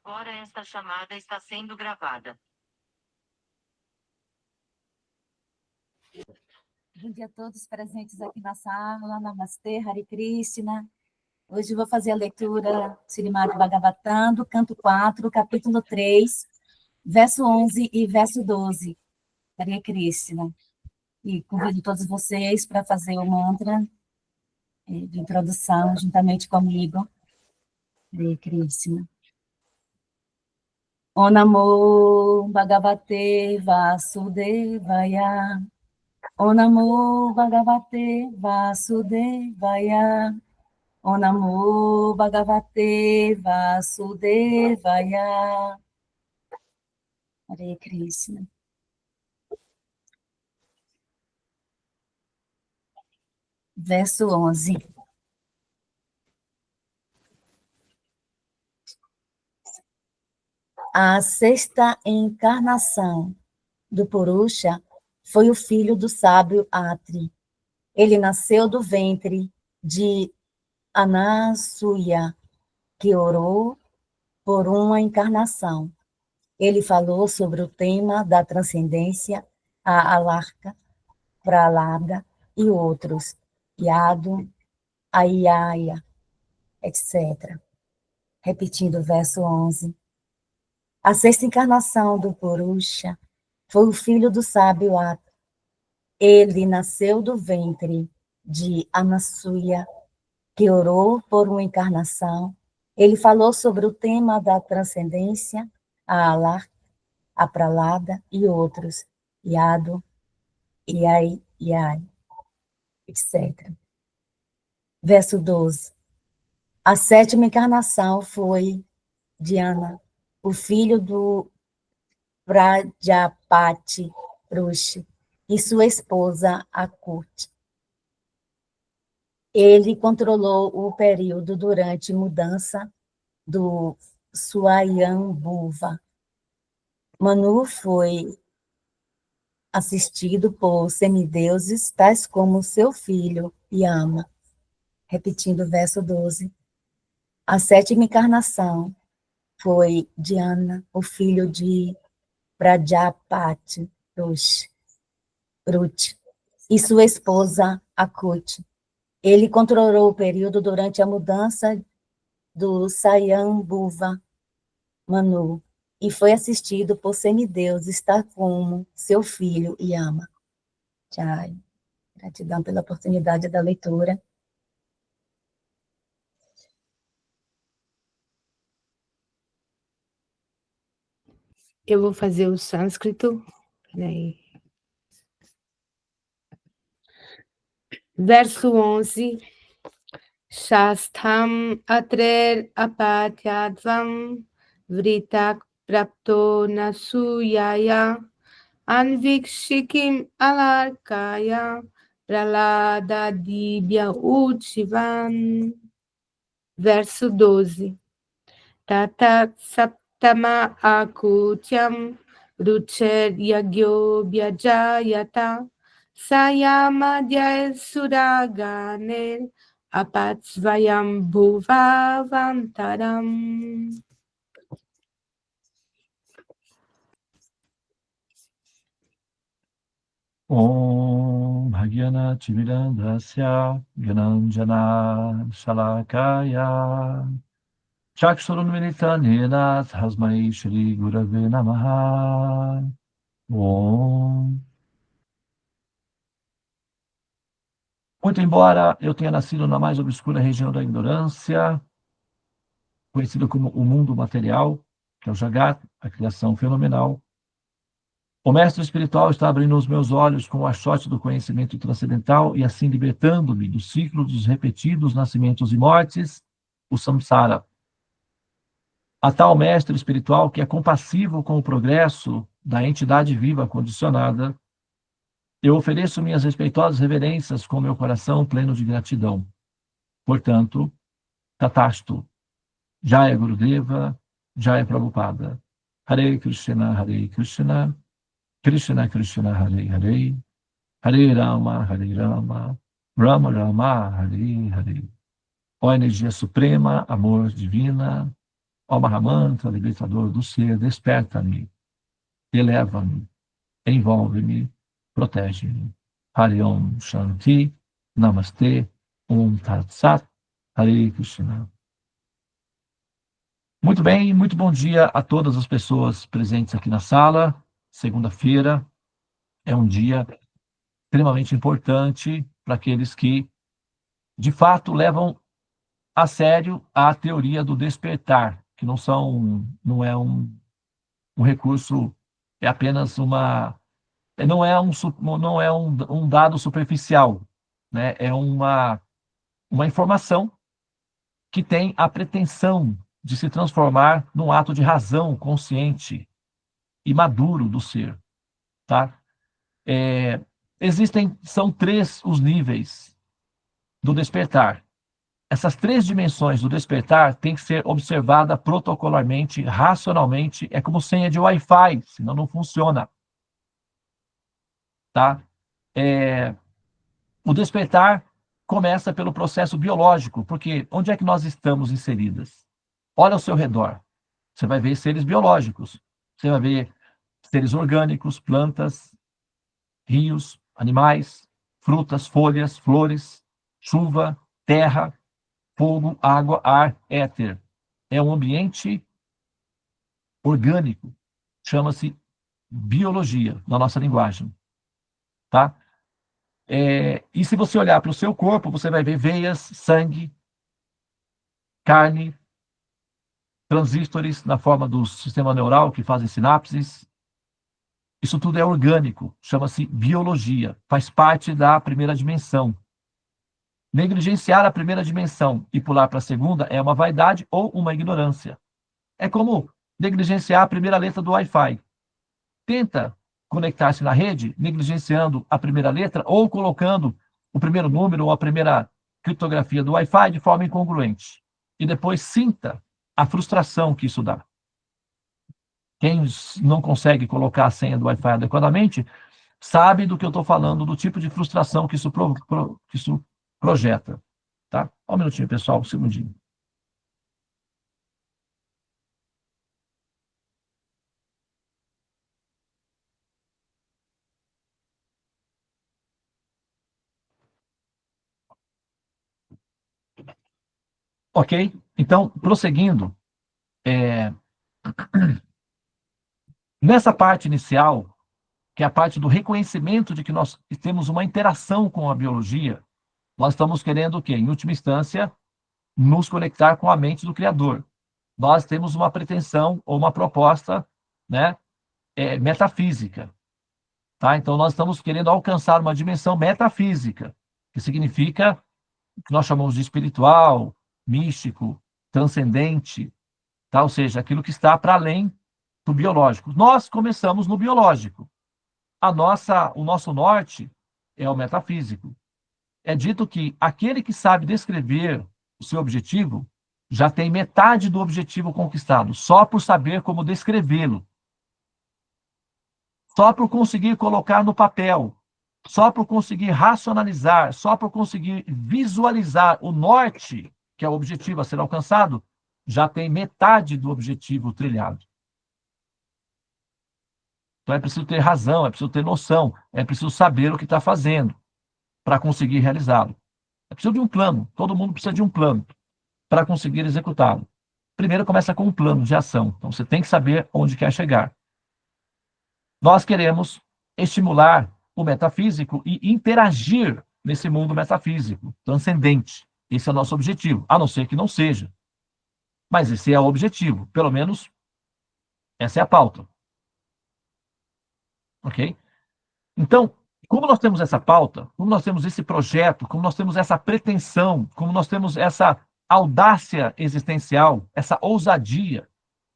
Agora esta chamada está sendo gravada. Bom dia a todos presentes aqui na sala. Namastê, Hare Krishna. Hoje eu vou fazer a leitura Srimad Bhagavatam, do canto 4, capítulo 3, verso 11 e verso 12. Hare Krishna. E convido todos vocês para fazer o mantra de introdução juntamente comigo. Hare Krishna. Om Namo Bhagavate Vasudevaya. Om Namo Bhagavate Vasudevaya. Om Namo Bhagavate Vasudevaya. Hare Krishna. Verso 11. A sexta encarnação do Purusha foi o filho do sábio Atri. Ele nasceu do ventre de Anasuya, que orou por uma encarnação. Ele falou sobre o tema da transcendência, a Alarka, Pralada e outros, Yadu, Ayaya, etc. Repetindo o verso 11. A sexta encarnação do Purusha foi o filho do sábio Atri. Ele nasceu do ventre de Anasuya, que orou por uma encarnação. Ele falou sobre o tema da transcendência, a Alarka, a Pralada e outros, Yadu, Yai, etc. Verso 12. A sétima encarnação foi Dhyana, o filho do Prajapati Rushi, e sua esposa Akuti. Ele controlou o período durante mudança do Swayambhuva. Manu foi assistido por semideuses, tais como seu filho Yama. Repetindo o verso 12. A sétima encarnação foi Dhyana, o filho de Prajapati Ruchi, e sua esposa Akuti. Ele controlou o período durante a mudança do Swayambhuva Manu e foi assistido por semideuses, tal como seu filho Yama. Jai. Gratidão pela oportunidade da leitura. Eu vou fazer o sânscrito. Peraí. Verso 11. Shastham atrer apatyadvam vritak prapto nasuyaya anvikshikim alarkaya pralada dibya uchivan. Verso 12. Tata saptama akutyam rucher yagyo vyajayata sayama sudaganer apatsvayam bhuvavantaram. Om Bhagyana Chivirandasya Gyananjana Shalakaya Chakshurunmilitanena Tasmai Shri Gurave Namaha. Om. Muito embora eu tenha nascido na mais obscura região da ignorância, conhecido como o mundo material, que é o Jagat, a criação fenomenal, o mestre espiritual está abrindo os meus olhos com o achote do conhecimento transcendental e assim libertando-me do ciclo dos repetidos nascimentos e mortes, o samsara. A tal mestre espiritual que é compassivo com o progresso da entidade viva condicionada, eu ofereço minhas respeitosas reverências com meu coração pleno de gratidão. Portanto, Tatastu, Jaya Gurudeva, Jaya Prabhupada, Hare Krishna, Krishna Krishna, Hare Hare, Hare Rama, Rama Rama, Hare Hare. Ó energia suprema, amor divina, Ó Mahamantra, libertador do ser, desperta-me, eleva-me, envolve-me, protege-me. Hari Om Shanti, Namastê, Om Tat Sat, Hare Krishna. Muito bem, muito bom dia a todas as pessoas presentes aqui na sala. Segunda-feira é um dia extremamente importante para aqueles que, de fato, levam a sério a teoria do despertar, que não é um recurso, é apenas não é um dado superficial, né? É uma informação que tem a pretensão de se transformar num ato de razão consciente e maduro do ser, tá? São 3 os níveis do despertar. Essas 3 dimensões do despertar têm que ser observada protocolarmente, racionalmente, é como senha de Wi-Fi, senão não funciona, tá? O despertar começa pelo processo biológico, porque onde é que nós estamos inseridas? Olha ao seu redor. Você vai ver seres biológicos. Você vai ver seres orgânicos, plantas, rios, animais, frutas, folhas, flores, chuva, terra, fogo, água, ar, éter. É um ambiente orgânico. Chama-se biologia, na nossa linguagem. Tá? E se você olhar para o seu corpo, você vai ver veias, sangue, carne, transistores na forma do sistema neural que fazem sinapses. Isso tudo é orgânico, chama-se biologia, faz parte da primeira dimensão. Negligenciar a primeira dimensão e pular para a segunda é uma vaidade ou uma ignorância. É como negligenciar a primeira letra do Wi-Fi. Tenta conectar-se na rede, negligenciando a primeira letra ou colocando o primeiro número ou a primeira criptografia do Wi-Fi de forma incongruente. E depois sinta a frustração que isso dá. Quem não consegue colocar a senha do Wi-Fi adequadamente sabe do que eu estou falando, do tipo de frustração que isso projeta. Tá? Só um minutinho, pessoal, um segundinho. Ok? Então, prosseguindo, nessa parte inicial, que é a parte do reconhecimento de que nós temos uma interação com a biologia, nós estamos querendo o quê? Em última instância, nos conectar com a mente do Criador. Nós temos uma pretensão ou uma proposta, né, metafísica. Tá? Então, nós estamos querendo alcançar uma dimensão metafísica, que significa o que nós chamamos de espiritual, místico, transcendente, tá? Ou seja, aquilo que está para além do biológico. Nós começamos no biológico. O nosso norte é o metafísico. É dito que aquele que sabe descrever o seu objetivo já tem metade do objetivo conquistado, só por saber como descrevê-lo. Só por conseguir colocar no papel, só por conseguir racionalizar, só por conseguir visualizar o norte, que é o objetivo a ser alcançado, já tem metade do objetivo trilhado. Então é preciso ter razão, é preciso ter noção, é preciso saber o que está fazendo para conseguir realizá-lo. É preciso de um plano, todo mundo precisa de um plano para conseguir executá-lo. Primeiro começa com um plano de ação, então você tem que saber onde quer chegar. Nós queremos estimular o metafísico e interagir nesse mundo metafísico, transcendente. Esse é o nosso objetivo, a não ser que não seja. Mas esse é o objetivo, pelo menos essa é a pauta. Ok? Então, como nós temos essa pauta, como nós temos esse projeto, como nós temos essa pretensão, como nós temos essa audácia existencial, essa ousadia,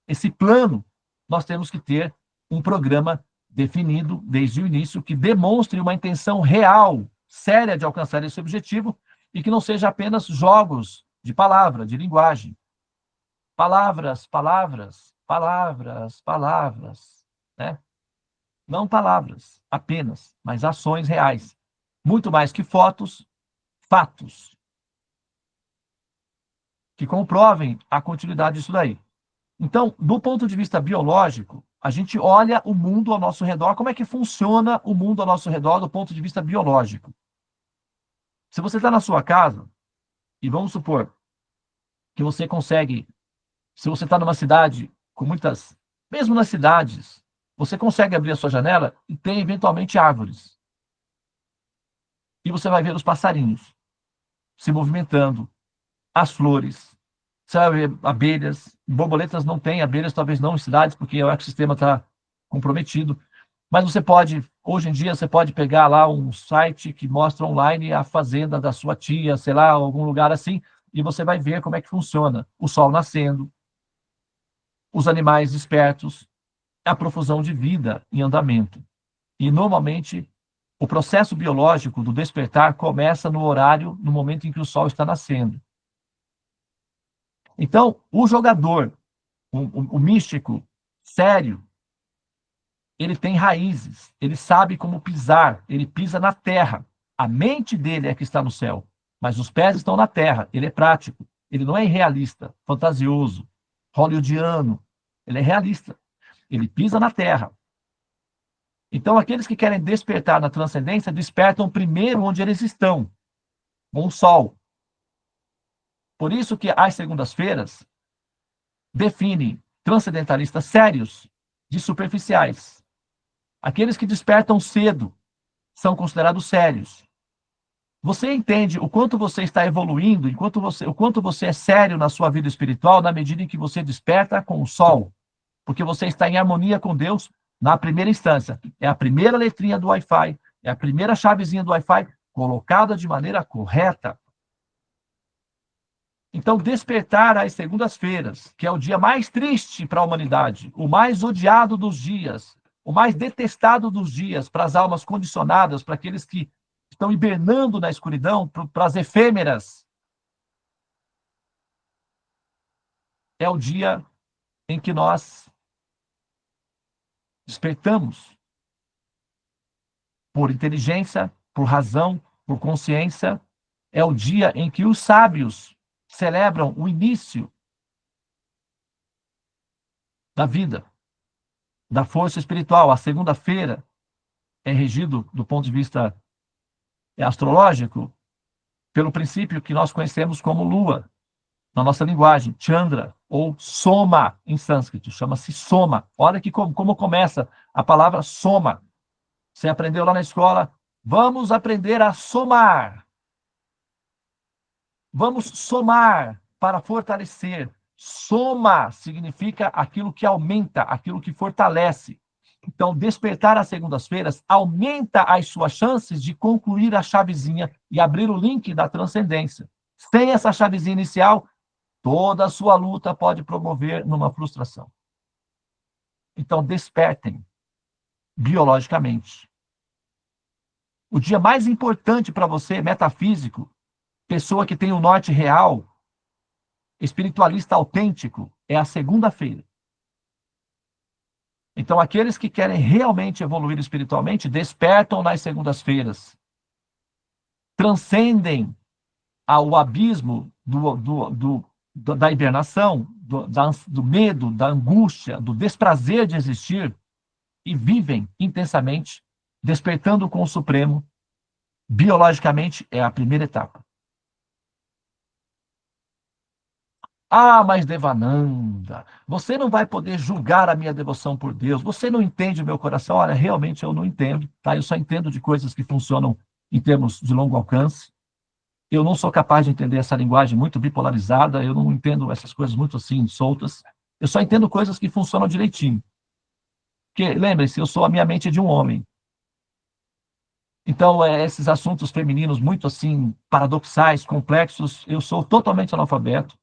esse plano, nós temos que ter um programa definido desde o início que demonstre uma intenção real, séria de alcançar esse objetivo e que não seja apenas jogos de palavra, de linguagem. Palavras, palavras, palavras, palavras, né? Não palavras apenas, mas ações reais. Muito mais que fotos, fatos. Que comprovem a continuidade disso daí. Então, do ponto de vista biológico, a gente olha o mundo ao nosso redor, como é que funciona o mundo ao nosso redor do ponto de vista biológico. Se você está na sua casa, e vamos supor que você consegue, se você está numa cidade com muitas, mesmo nas cidades, você consegue abrir a sua janela e tem eventualmente árvores. E você vai ver os passarinhos se movimentando, as flores, você vai ver abelhas, borboletas não tem, abelhas talvez não em cidades, porque o ecossistema está comprometido. Mas você pode, hoje em dia, você pode pegar lá um site que mostra online a fazenda da sua tia, sei lá, algum lugar assim, e você vai ver como é que funciona. O sol nascendo, os animais espertos, a profusão de vida em andamento. E, normalmente, o processo biológico do despertar começa no horário, no momento em que o sol está nascendo. Então, o jogador, o místico, sério, ele tem raízes, ele sabe como pisar, ele pisa na terra. A mente dele é que está no céu, mas os pés estão na terra. Ele é prático, ele não é irrealista, fantasioso, hollywoodiano. Ele é realista, ele pisa na terra. Então, aqueles que querem despertar na transcendência, despertam primeiro onde eles estão, com o sol. Por isso que as segundas-feiras definem transcendentalistas sérios de superficiais. Aqueles que despertam cedo são considerados sérios. Você entende o quanto você está evoluindo, o quanto você é sério na sua vida espiritual na medida em que você desperta com o sol, porque você está em harmonia com Deus na primeira instância. É a primeira letrinha do Wi-Fi, é a primeira chavezinha do Wi-Fi colocada de maneira correta. Então, despertar às segundas-feiras, que é o dia mais triste para a humanidade, o mais odiado dos dias, o mais detestado dos dias para as almas condicionadas, para aqueles que estão hibernando na escuridão, para as efêmeras, é o dia em que nós despertamos por inteligência, por razão, por consciência. É o dia em que os sábios celebram o início da vida, da força espiritual. A segunda-feira é regido, do ponto de vista astrológico, pelo princípio que nós conhecemos como lua, na nossa linguagem, Chandra, ou Soma, em sânscrito, chama-se Soma. Olha que como começa a palavra Soma. Você aprendeu lá na escola, vamos aprender a somar. Vamos somar para fortalecer. Soma significa aquilo que aumenta, aquilo que fortalece. Então, despertar às segundas-feiras aumenta as suas chances de concluir a chavezinha e abrir o link da transcendência. Sem essa chavezinha inicial, toda a sua luta pode promover numa frustração. Então, despertem biologicamente. O dia mais importante para você, metafísico, pessoa que tem o norte real, espiritualista autêntico, é a segunda-feira. Então, aqueles que querem realmente evoluir espiritualmente, despertam nas segundas-feiras. Transcendem ao abismo da hibernação, do medo, da angústia, do desprazer de existir, e vivem intensamente, despertando com o Supremo. Biologicamente, é a primeira etapa. Ah, mas Devananda, você não vai poder julgar a minha devoção por Deus, você não entende o meu coração. Olha, realmente eu não entendo, tá? Eu só entendo de coisas que funcionam em termos de longo alcance. Eu não sou capaz de entender essa linguagem muito bipolarizada, eu não entendo essas coisas muito assim, soltas. Eu só entendo coisas que funcionam direitinho. Porque, lembre-se, a minha mente é de um homem. Então, esses assuntos femininos muito assim, paradoxais, complexos, eu sou totalmente analfabeto.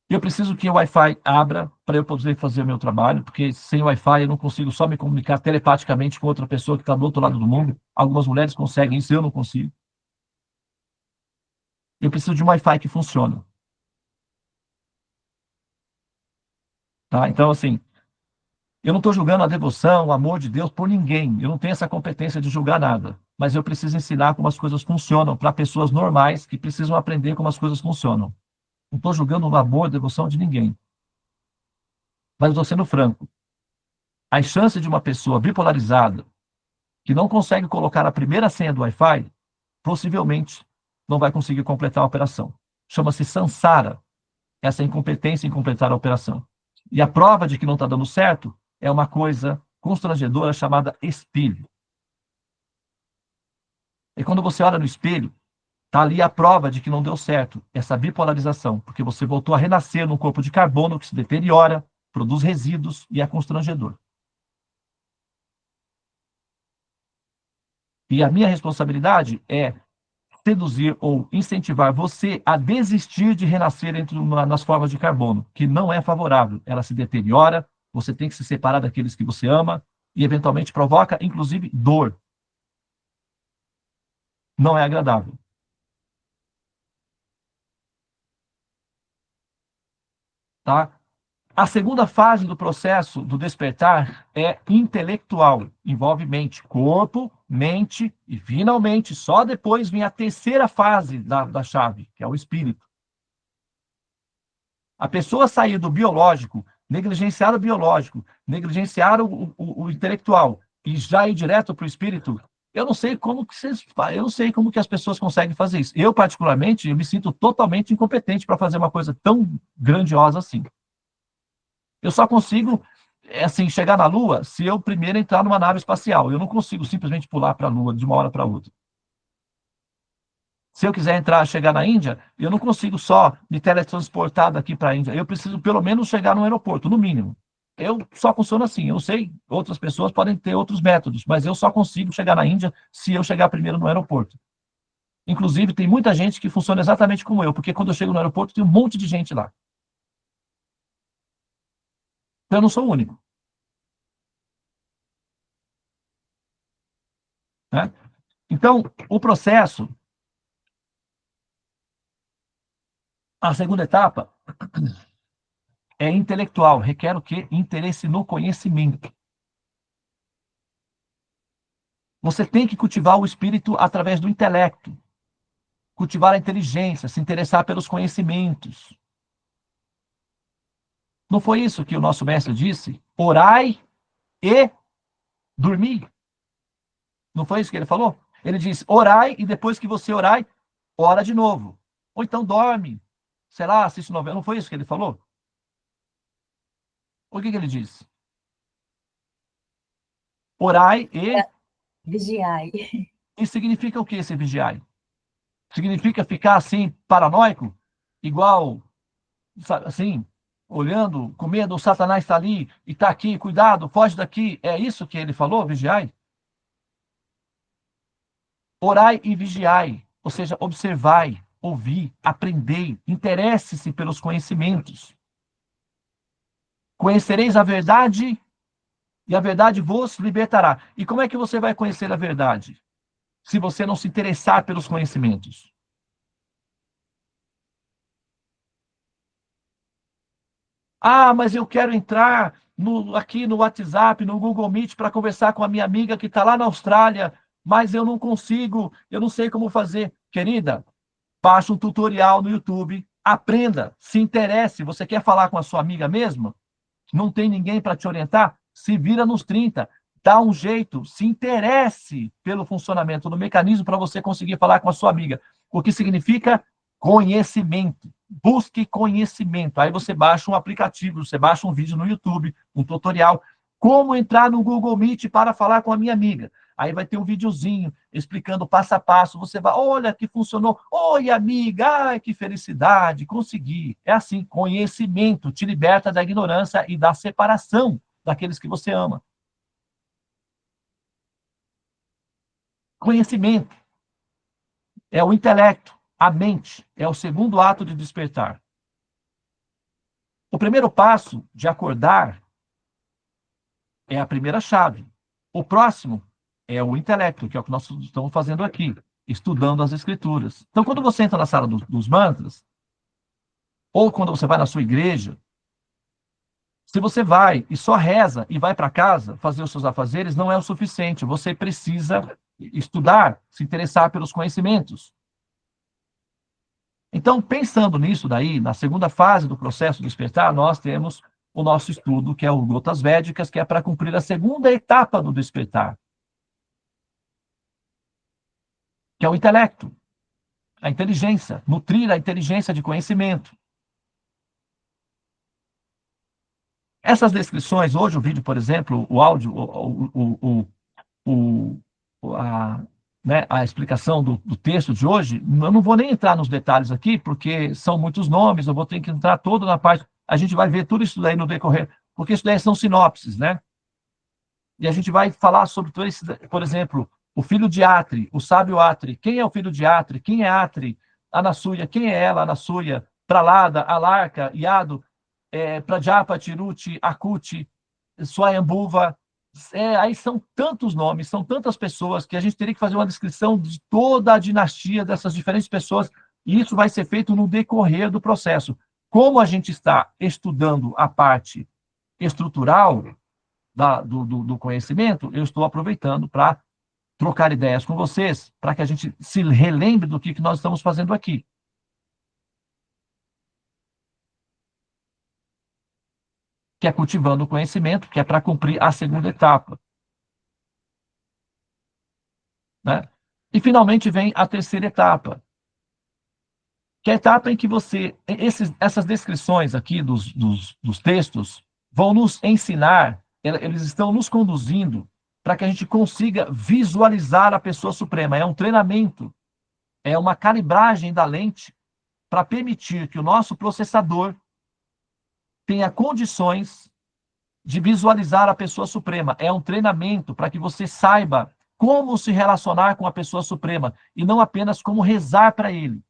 Eu preciso que o Wi-Fi abra para eu poder fazer o meu trabalho, porque sem o Wi-Fi eu não consigo só me comunicar telepaticamente com outra pessoa que está do outro lado do mundo. Algumas mulheres conseguem isso, eu não consigo. Eu preciso de um Wi-Fi que funcione. Tá? Então, assim, eu não estou julgando a devoção, o amor de Deus por ninguém. Eu não tenho essa competência de julgar nada. Mas eu preciso ensinar como as coisas funcionam para pessoas normais que precisam aprender como as coisas funcionam. Não estou julgando o amor, a devoção de ninguém. Mas eu estou sendo franco. As chances de uma pessoa bipolarizada que não consegue colocar a primeira senha do Wi-Fi, possivelmente não vai conseguir completar a operação. Chama-se samsara, essa incompetência em completar a operação. E a prova de que não está dando certo é uma coisa constrangedora chamada espelho. E quando você olha no espelho, está ali a prova de que não deu certo, essa bipolarização, porque você voltou a renascer num corpo de carbono que se deteriora, produz resíduos e é constrangedor. E a minha responsabilidade é seduzir ou incentivar você a desistir de renascer nas formas de carbono, que não é favorável. Ela se deteriora, você tem que se separar daqueles que você ama e, eventualmente, provoca, inclusive, dor. Não é agradável. Tá? A segunda fase do processo do despertar é intelectual, envolve mente, corpo, mente e, finalmente, só depois vem a terceira fase da chave, que é o espírito. A pessoa sair do biológico, negligenciar o biológico, negligenciar o intelectual e já ir direto para o espírito, eu não sei como que as pessoas conseguem fazer isso. Eu, particularmente, eu me sinto totalmente incompetente para fazer uma coisa tão grandiosa assim. Eu só consigo, assim, chegar na Lua se eu primeiro entrar numa nave espacial. Eu não consigo simplesmente pular para a Lua de uma hora para outra. Se eu quiser chegar na Índia, eu não consigo só me teletransportar daqui para a Índia. Eu preciso pelo menos chegar no aeroporto, no mínimo. Eu só funciono assim. Eu sei, outras pessoas podem ter outros métodos, mas eu só consigo chegar na Índia se eu chegar primeiro no aeroporto. Inclusive, tem muita gente que funciona exatamente como eu, porque quando eu chego no aeroporto, tem um monte de gente lá. Então, eu não sou o único. Né? Então, o processo, a segunda etapa, é intelectual, requer o quê? Interesse no conhecimento. Você tem que cultivar o espírito através do intelecto, cultivar a inteligência, se interessar pelos conhecimentos. Não foi isso que o nosso mestre disse? Orai e dormi. Não foi isso que ele falou? Ele disse, orai e depois que você orai, ora de novo. Ou então dorme. Sei lá, assiste novela. Não foi isso que ele falou? O que ele disse? Orai e... Vigiai. E significa o que esse vigiai? Significa ficar assim, paranoico? Igual, assim, olhando, com medo, o Satanás está ali e está aqui, cuidado, foge daqui. É isso que ele falou, vigiai? Orai e vigiai, ou seja, observai, ouvi, aprendei, interesse-se pelos conhecimentos. Conhecereis a verdade e a verdade vos libertará. E como é que você vai conhecer a verdade? Se você não se interessar pelos conhecimentos. Ah, mas eu quero entrar aqui no WhatsApp, no Google Meet, para conversar com a minha amiga que está lá na Austrália, mas eu não consigo, eu não sei como fazer. Querida, baixa um tutorial no YouTube, aprenda, se interesse. Você quer falar com a sua amiga mesmo? Não tem ninguém para te orientar? Se vira nos 30, dá um jeito, se interesse pelo funcionamento do mecanismo para você conseguir falar com a sua amiga. O que significa conhecimento. Busque conhecimento. Aí você baixa um aplicativo, você baixa um vídeo no YouTube, um tutorial. Como entrar no Google Meet para falar com a minha amiga. Aí vai ter um videozinho explicando passo a passo. Você vai, olha que funcionou. Oi, amiga, ai, que felicidade, consegui. É assim, conhecimento te liberta da ignorância e da separação daqueles que você ama. Conhecimento é o intelecto, a mente, é o segundo ato de despertar. O primeiro passo de acordar é a primeira chave. O próximo é o intelecto, que é o que nós estamos fazendo aqui, estudando as escrituras. Então, quando você entra na sala dos mantras, ou quando você vai na sua igreja, se você vai e só reza e vai para casa fazer os seus afazeres, não é o suficiente. Você precisa estudar, se interessar pelos conhecimentos. Então, pensando nisso daí, na segunda fase do processo de despertar, nós temos o nosso estudo, que é o Gotas Védicas, que é para cumprir a segunda etapa do despertar, que é o intelecto, a inteligência, nutrir a inteligência de conhecimento. Essas descrições, hoje o vídeo, por exemplo, o áudio, a explicação do texto de hoje, eu não vou nem entrar nos detalhes aqui, porque são muitos nomes, eu vou ter que entrar todo na parte, a gente vai ver tudo isso daí no decorrer, porque isso daí são sinopses, né? E a gente vai falar sobre todo esse, por exemplo, o filho de Atri, o sábio Atri. Quem é o filho de Atri? Quem é Atri? Anasuya. Quem é ela, Anasuya? Pralada, Alarca, Yadu, Prajapa, Tiruti, Akuti, Swayambhuva. Aí são tantos nomes, são tantas pessoas, que a gente teria que fazer uma descrição de toda a dinastia dessas diferentes pessoas, e isso vai ser feito no decorrer do processo. Como a gente está estudando a parte estrutural do conhecimento, eu estou aproveitando para trocar ideias com vocês, para que a gente se relembre do que nós estamos fazendo aqui. Que é cultivando o conhecimento, que é para cumprir a segunda etapa. Né? E, finalmente, vem a terceira etapa, que é a etapa em que essas descrições aqui dos textos vão nos ensinar, eles estão nos conduzindo para que a gente consiga visualizar a pessoa suprema. É um treinamento, é uma calibragem da lente para permitir que o nosso processador tenha condições de visualizar a pessoa suprema. É um treinamento para que você saiba como se relacionar com a pessoa suprema e não apenas como rezar para ele.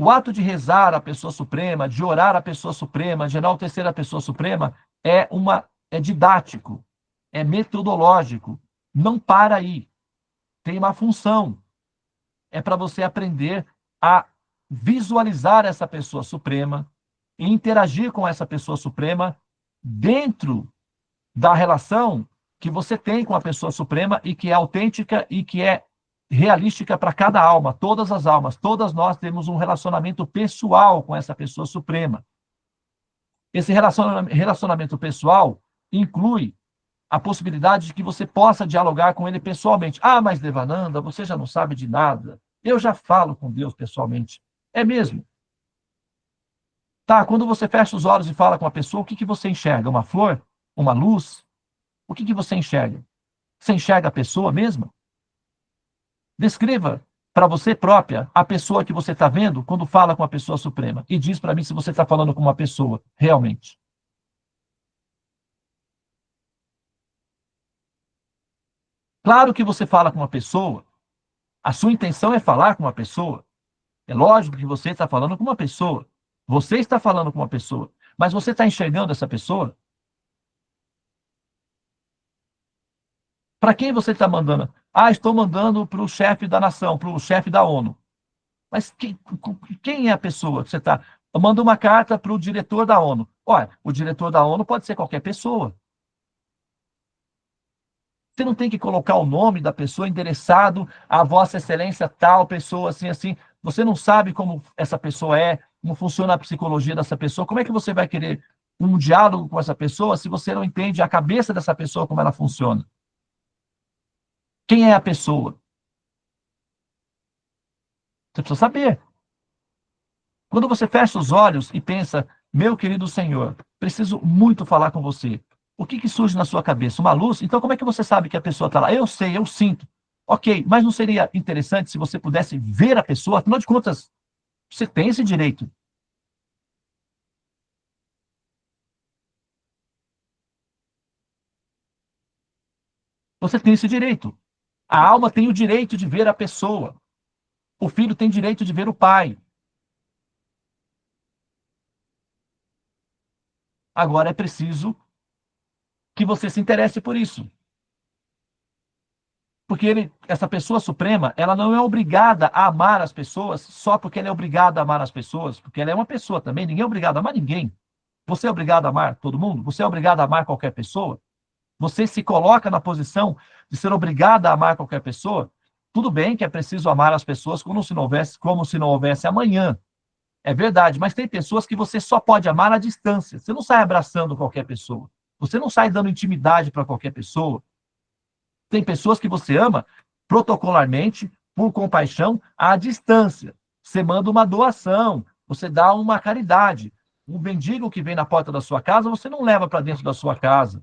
O ato de rezar a pessoa suprema, de orar a pessoa suprema, de enaltecer a pessoa suprema, é didático, é metodológico. Não para aí. Tem uma função. É para você aprender a visualizar essa pessoa suprema e interagir com essa pessoa suprema dentro da relação que você tem com a pessoa suprema e que é autêntica e que é realística para cada alma, todas as almas, todas nós temos um relacionamento pessoal com essa pessoa suprema. Esse relacionamento pessoal inclui a possibilidade de que você possa dialogar com ele pessoalmente. Ah, mas Devananda, você já não sabe de nada. Eu já falo com Deus pessoalmente. É mesmo. Tá, quando você fecha os olhos e fala com a pessoa, o que você enxerga? Uma flor? Uma luz? O que você enxerga? Você enxerga a pessoa mesma? Descreva para você própria a pessoa que você está vendo quando fala com a pessoa suprema. E diz para mim se você está falando com uma pessoa, realmente. Claro que você fala com uma pessoa, a sua intenção é falar com uma pessoa. É lógico que você está falando com uma pessoa. Você está falando com uma pessoa. Mas você está enxergando essa pessoa? Para quem você está mandando? Ah, estou mandando para o chefe da nação, para o chefe da ONU. Mas quem é a pessoa que você está? Manda uma carta para o diretor da ONU. Olha, o diretor da ONU pode ser qualquer pessoa. Você não tem que colocar o nome da pessoa endereçado a Vossa Excelência tal pessoa, assim, assim. Você não sabe como essa pessoa é, como funciona a psicologia dessa pessoa. Como é que você vai querer um diálogo com essa pessoa se você não entende a cabeça dessa pessoa, como ela funciona? Quem é a pessoa? Você precisa saber. Quando você fecha os olhos e pensa, meu querido Senhor, preciso muito falar com você. O que surge na sua cabeça? Uma luz? Então, como é que você sabe que a pessoa está lá? Eu sei, eu sinto. Ok, mas não seria interessante se você pudesse ver a pessoa? Afinal de contas, você tem esse direito. Você tem esse direito. A alma tem o direito de ver a pessoa. O filho tem direito de ver o pai. Agora é preciso que você se interesse por isso. Porque essa pessoa suprema, ela não é obrigada a amar as pessoas só porque ela é obrigada a amar as pessoas, porque ela é uma pessoa também, ninguém é obrigado a amar ninguém. Você é obrigado a amar todo mundo? Você é obrigado a amar qualquer pessoa? Você se coloca na posição de ser obrigada a amar qualquer pessoa? Tudo bem que é preciso amar as pessoas como se não houvesse amanhã. É verdade, mas tem pessoas que você só pode amar à distância. Você não sai abraçando qualquer pessoa. Você não sai dando intimidade para qualquer pessoa. Tem pessoas que você ama protocolarmente, por compaixão, à distância. Você manda uma doação, você dá uma caridade. Um mendigo que vem na porta da sua casa, você não leva para dentro da sua casa.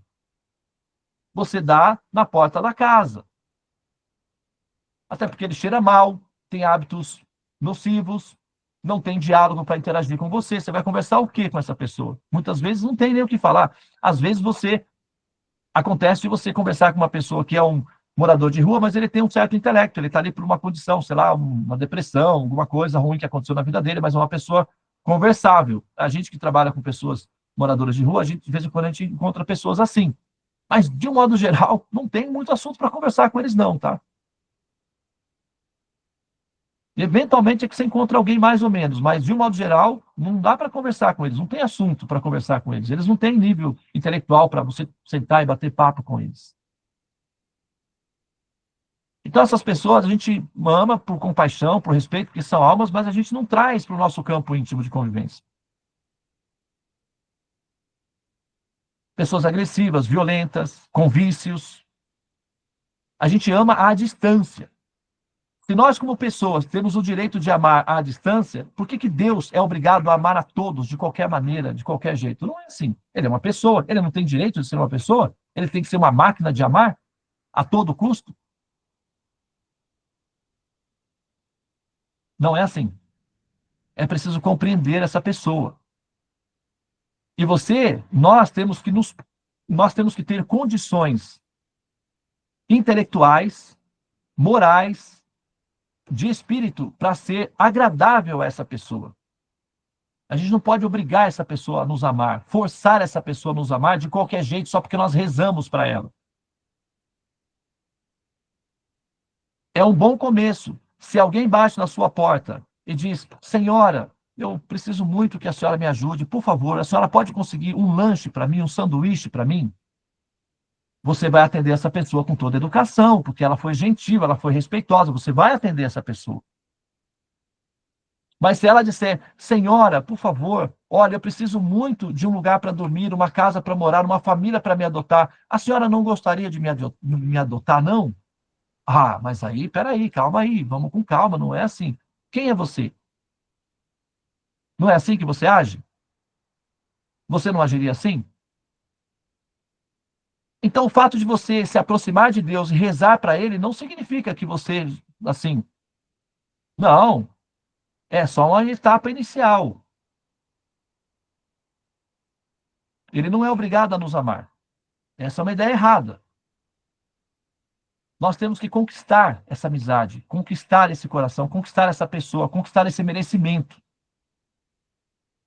Você dá na porta da casa. Até porque ele cheira mal, tem hábitos nocivos, não tem diálogo para interagir com você. Você vai conversar o quê com essa pessoa? Muitas vezes não tem nem o que falar. Às vezes acontece de você conversar com uma pessoa que é um morador de rua, mas ele tem um certo intelecto, ele está ali por uma condição, sei lá, uma depressão, alguma coisa ruim que aconteceu na vida dele, mas é uma pessoa conversável. A gente que trabalha com pessoas moradoras de rua, de vez em quando a gente encontra pessoas assim. Mas, de um modo geral, não tem muito assunto para conversar com eles não, tá? Eventualmente é que você encontra alguém mais ou menos, mas de um modo geral, não dá para conversar com eles, não tem assunto para conversar com eles. Eles não têm nível intelectual para você sentar e bater papo com eles. Então, essas pessoas a gente ama por compaixão, por respeito, porque são almas, mas a gente não traz para o nosso campo íntimo de convivência. Pessoas agressivas, violentas, com vícios. A gente ama à distância. Se nós, como pessoas, temos o direito de amar à distância, por que Deus é obrigado a amar a todos de qualquer maneira, de qualquer jeito? Não é assim. Ele é uma pessoa, ele não tem direito de ser uma pessoa, ele tem que ser uma máquina de amar a todo custo. Não é assim. É preciso compreender essa pessoa. E nós temos que ter condições intelectuais, morais, de espírito para ser agradável a essa pessoa. A gente não pode obrigar essa pessoa a nos amar, forçar essa pessoa a nos amar de qualquer jeito só porque nós rezamos para ela. É um bom começo. Se alguém bate na sua porta e diz: Senhora, eu preciso muito que a senhora me ajude, por favor, a senhora pode conseguir um lanche para mim, um sanduíche para mim? Você vai atender essa pessoa com toda educação, porque ela foi gentil, ela foi respeitosa, você vai atender essa pessoa. Mas se ela disser: Senhora, por favor, olha, eu preciso muito de um lugar para dormir, uma casa para morar, uma família para me adotar, a senhora não gostaria de me adotar, não? Ah, mas aí, peraí, calma aí, vamos com calma, não é assim. Quem é você? Não é assim que você age? Você não agiria assim? Então, o fato de você se aproximar de Deus e rezar para Ele não significa que você, assim, não, é só uma etapa inicial. Ele não é obrigado a nos amar. Essa é uma ideia errada. Nós temos que conquistar essa amizade, conquistar esse coração, conquistar essa pessoa, conquistar esse merecimento.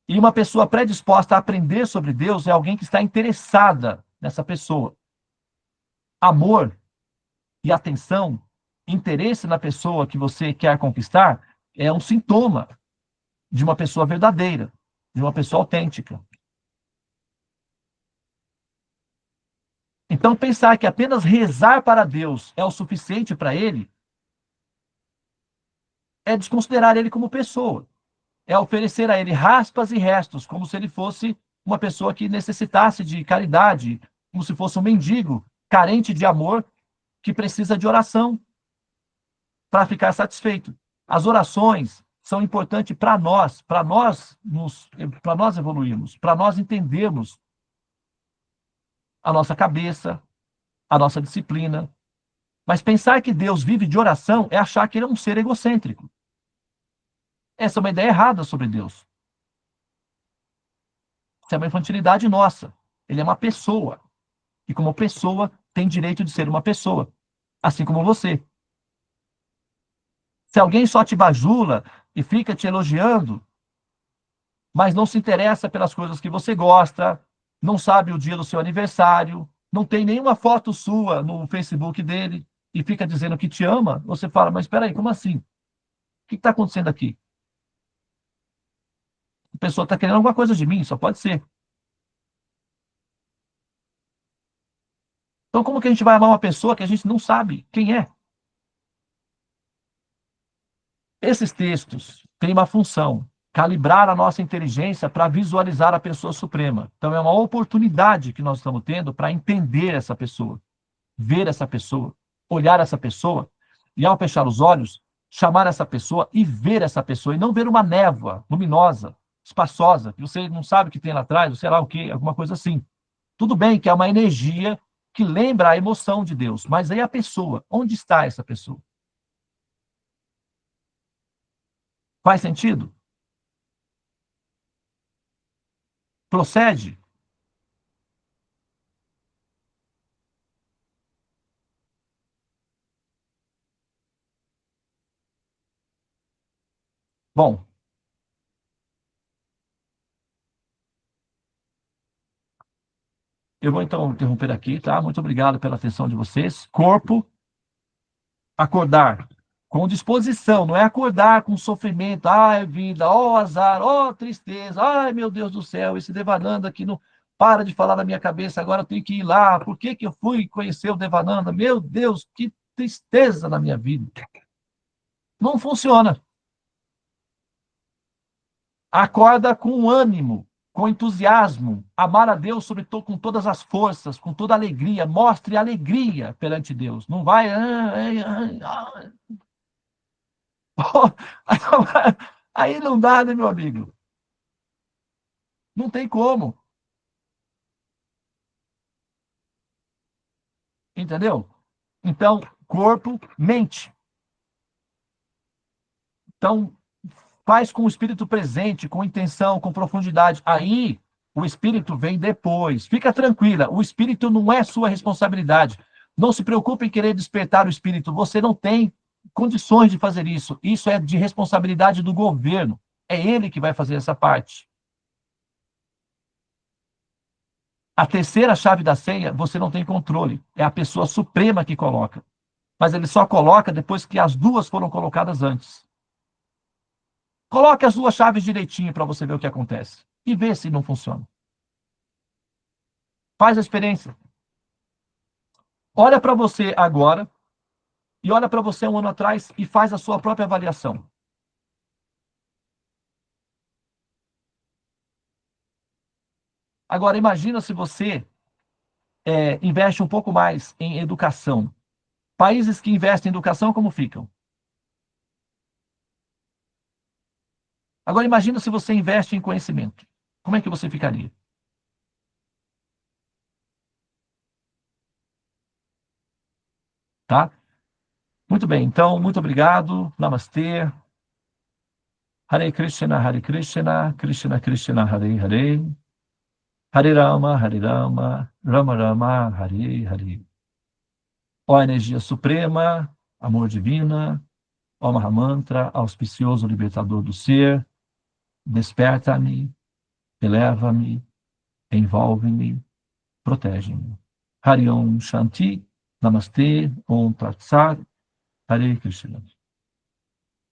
E uma pessoa predisposta a aprender sobre Deus é alguém que está interessada nessa pessoa. Amor e atenção, interesse na pessoa que você quer conquistar é um sintoma de uma pessoa verdadeira, de uma pessoa autêntica. Então, pensar que apenas rezar para Deus é o suficiente para ele é desconsiderar ele como pessoa. É oferecer a ele raspas e restos, como se ele fosse uma pessoa que necessitasse de caridade, como se fosse um mendigo, carente de amor, que precisa de oração para ficar satisfeito. As orações são importantes para nós evoluirmos, para nós entendermos a nossa cabeça, a nossa disciplina. Mas pensar que Deus vive de oração é achar que ele é um ser egocêntrico. Essa é uma ideia errada sobre Deus. Isso é uma infantilidade nossa. Ele é uma pessoa. E como pessoa, tem direito de ser uma pessoa. Assim como você. Se alguém só te bajula e fica te elogiando, mas não se interessa pelas coisas que você gosta, não sabe o dia do seu aniversário, não tem nenhuma foto sua no Facebook dele e fica dizendo que te ama, você fala: mas espera aí, como assim? O que está acontecendo aqui? A pessoa está querendo alguma coisa de mim, só pode ser. Então, como que a gente vai amar uma pessoa que a gente não sabe quem é? Esses textos têm uma função, calibrar a nossa inteligência para visualizar a pessoa suprema. Então, é uma oportunidade que nós estamos tendo para entender essa pessoa, ver essa pessoa, olhar essa pessoa, e ao fechar os olhos, chamar essa pessoa e ver essa pessoa, e não ver uma névoa luminosa, espaçosa, que você não sabe o que tem lá atrás, ou sei lá o que, alguma coisa assim. Tudo bem que é uma energia que lembra a emoção de Deus, mas aí a pessoa, onde está essa pessoa? Faz sentido? Procede? Bom, eu vou então interromper aqui, tá? Muito obrigado pela atenção de vocês. Corpo, acordar com disposição, não é acordar com sofrimento, ai vida, ó azar, ó tristeza, ai meu Deus do céu, esse Devananda aqui não para de falar na minha cabeça, agora eu tenho que ir lá, por que que eu fui conhecer o Devananda? Meu Deus, que tristeza na minha vida. Não funciona. Acorda com ânimo, com entusiasmo, amar a Deus com todas as forças, com toda alegria, mostre alegria perante Deus. Não vai. Aí não dá, né, meu amigo? Não tem como. Entendeu? Então, corpo, mente. Então, faz com o espírito presente, com intenção, com profundidade. Aí, o espírito vem depois. Fica tranquila, o espírito não é sua responsabilidade. Não se preocupe em querer despertar o espírito. Você não tem condições de fazer isso. Isso é de responsabilidade do governo. É ele que vai fazer essa parte. A terceira chave da senha, você não tem controle. É a pessoa suprema que coloca. Mas ele só coloca depois que as duas foram colocadas antes. Coloque as duas chaves direitinho para você ver o que acontece. E vê se não funciona. Faz a experiência. Olha para você agora e olha para você um ano atrás e faz a sua própria avaliação. Agora, imagina se você investe um pouco mais em educação. Países que investem em educação, como ficam? Agora, imagina se você investe em conhecimento. Como é que você ficaria? Tá? Muito bem, então, muito obrigado. Namastê. Hare Krishna, Hare Krishna, Krishna Krishna, Hare Hare. Hare Rama, Hare Rama, Rama Rama, Hare Hare. Ó energia suprema, amor divina, ó Mahamantra, auspicioso libertador do ser, desperta-me, eleva-me, envolve-me, protege-me. Hari Om Shanti, Namastê, Om Tat Sat, Hare Krishna.